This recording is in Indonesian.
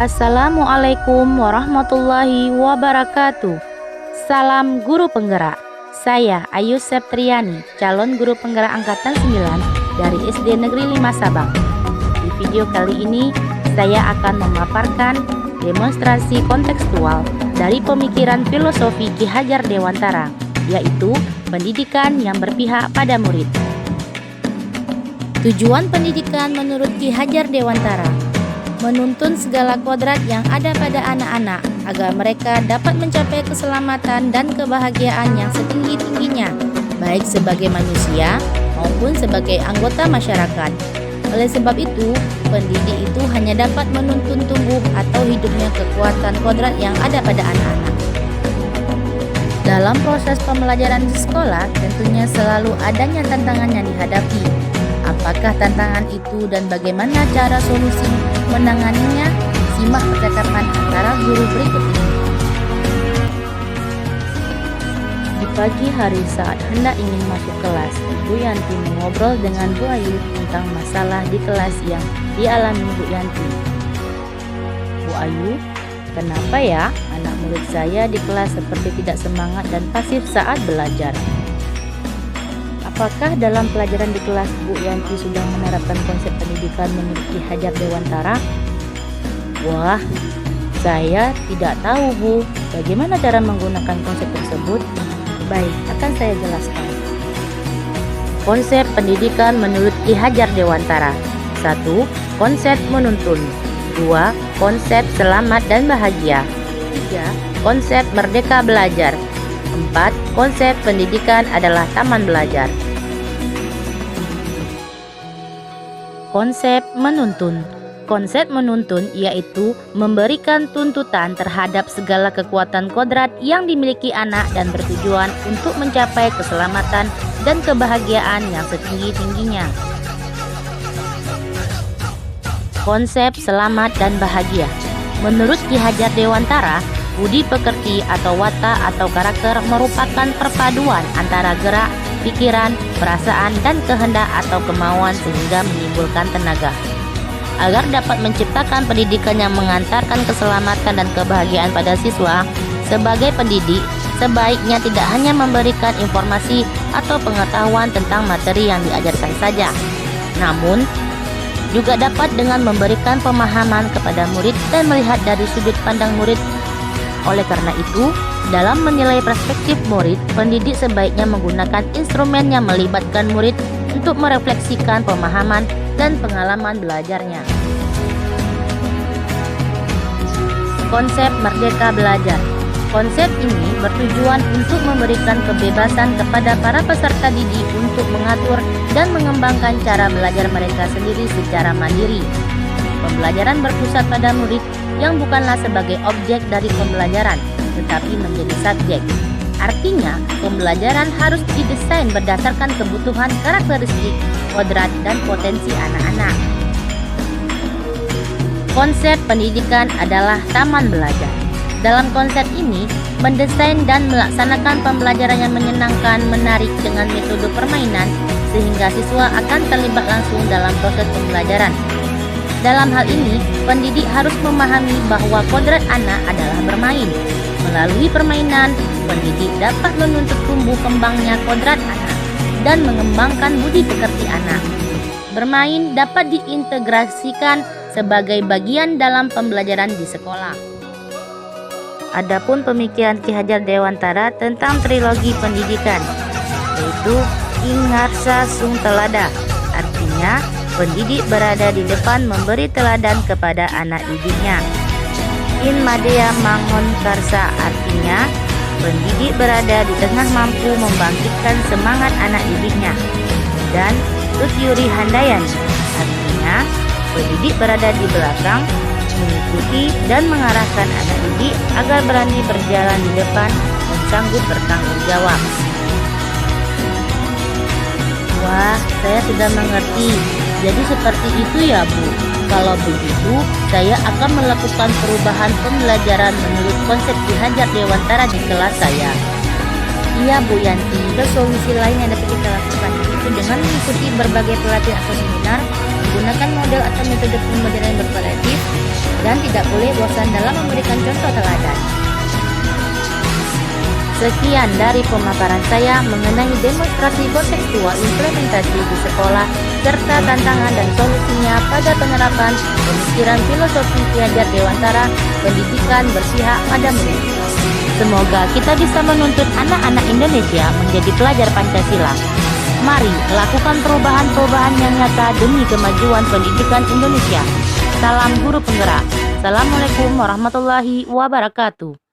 Assalamualaikum warahmatullahi wabarakatuh. Salam guru penggerak. Saya Ayu Septriani, calon guru penggerak angkatan 9 dari SD Negeri 5 Sabang. Di video kali ini saya akan memaparkan demonstrasi kontekstual dari pemikiran filosofi Ki Hajar Dewantara, yaitu pendidikan yang berpihak pada murid. Tujuan pendidikan menurut Ki Hajar Dewantara menuntun segala kodrat yang ada pada anak-anak agar mereka dapat mencapai keselamatan dan kebahagiaan yang setinggi-tingginya, baik sebagai manusia maupun sebagai anggota masyarakat. Oleh sebab itu, pendidik itu hanya dapat menuntun tumbuh atau hidupnya kekuatan kodrat yang ada pada anak-anak. Dalam proses pembelajaran di sekolah, tentunya selalu adanya tantangan yang dihadapi. Apakah tantangan itu dan bagaimana cara solusi menanganinya? Simak percakapan antara guru berikut ini. Di pagi hari saat hendak ingin masuk kelas, Bu Yanti mengobrol dengan Bu Ayu tentang masalah di kelas yang dialami Bu Yanti. Bu Ayu, kenapa ya anak murid saya di kelas seperti tidak semangat dan pasif saat belajar? Apakah dalam pelajaran di kelas Bu Yanti sudah menerapkan konsep pendidikan menurut Ki Hajar Dewantara? Wah, saya tidak tahu Bu, bagaimana cara menggunakan konsep tersebut? Baik, akan saya jelaskan. Konsep pendidikan menurut Ki Hajar Dewantara. 1. Konsep menuntun. 2. Konsep selamat dan bahagia. 3. Konsep merdeka belajar. 4. Konsep pendidikan adalah taman belajar. Konsep menuntun. Konsep menuntun yaitu memberikan tuntutan terhadap segala kekuatan kodrat yang dimiliki anak dan bertujuan untuk mencapai keselamatan dan kebahagiaan yang setinggi-tingginya. Konsep selamat dan bahagia. Menurut Ki Hajar Dewantara, budi pekerti atau watak atau karakter merupakan perpaduan antara gerak, pikiran, perasaan, dan kehendak atau kemauan sehingga menimbulkan tenaga. Agar dapat menciptakan pendidikan yang mengantarkan keselamatan dan kebahagiaan pada siswa, sebagai pendidik, sebaiknya tidak hanya memberikan informasi atau pengetahuan tentang materi yang diajarkan saja, namun juga dapat dengan memberikan pemahaman kepada murid dan melihat dari sudut pandang murid. Oleh karena itu, dalam menilai perspektif murid, pendidik sebaiknya menggunakan instrumen yang melibatkan murid untuk merefleksikan pemahaman dan pengalaman belajarnya. Konsep merdeka belajar. Konsep ini bertujuan untuk memberikan kebebasan kepada para peserta didik untuk mengatur dan mengembangkan cara belajar mereka sendiri secara mandiri. Pembelajaran berpusat pada murid yang bukanlah sebagai objek dari pembelajaran, tetapi menjadi subjek. Artinya, pembelajaran harus didesain berdasarkan kebutuhan, karakteristik, kodrat, dan potensi anak-anak. Konsep pendidikan adalah taman belajar. Dalam konsep ini, mendesain dan melaksanakan pembelajaran yang menyenangkan, menarik dengan metode permainan, sehingga siswa akan terlibat langsung dalam proses pembelajaran. Dalam hal ini, pendidik harus memahami bahwa kodrat anak adalah bermain. Melalui permainan, pendidik dapat menuntut tumbuh kembangnya kodrat anak dan mengembangkan budi pekerti anak. Bermain dapat diintegrasikan sebagai bagian dalam pembelajaran di sekolah. Adapun pemikiran Ki Hajar Dewantara tentang trilogi pendidikan, yaitu Ingarsa Sung Telada, artinya pendidik berada di depan memberi teladan kepada anak didiknya. In Madea Mangon Karsa, artinya pendidik berada di tengah mampu membangkitkan semangat anak didiknya. Dan Tutyuri Handayani, artinya pendidik berada di belakang mengikuti dan mengarahkan anak didik agar berani berjalan di depan dan sanggup bertanggung jawab. Wah, saya sudah mengerti. Jadi seperti itu ya Bu. Kalau begitu, saya akan melakukan perubahan pembelajaran menurut konsep Ki Hajar Dewantara di kelas saya. Iya Bu Yanti, solusi lain yang dapat kita lakukan itu dengan mengikuti berbagai pelatihan atau seminar, menggunakan model atau metode pembelajaran yang bervariatif, dan tidak boleh bosan dalam memberikan contoh teladan. Sekian dari pemaparan saya mengenai demonstrasi kontekstual implementasi di sekolah serta tantangan dan solusinya pada penerapan pemikiran filosofi Ki Hajar Dewantara, pendidikan berpihak pada murid. Semoga kita bisa menuntut anak-anak Indonesia menjadi pelajar Pancasila. Mari lakukan perubahan-perubahan yang nyata demi kemajuan pendidikan Indonesia. Salam guru penggerak. Assalamualaikum warahmatullahi wabarakatuh.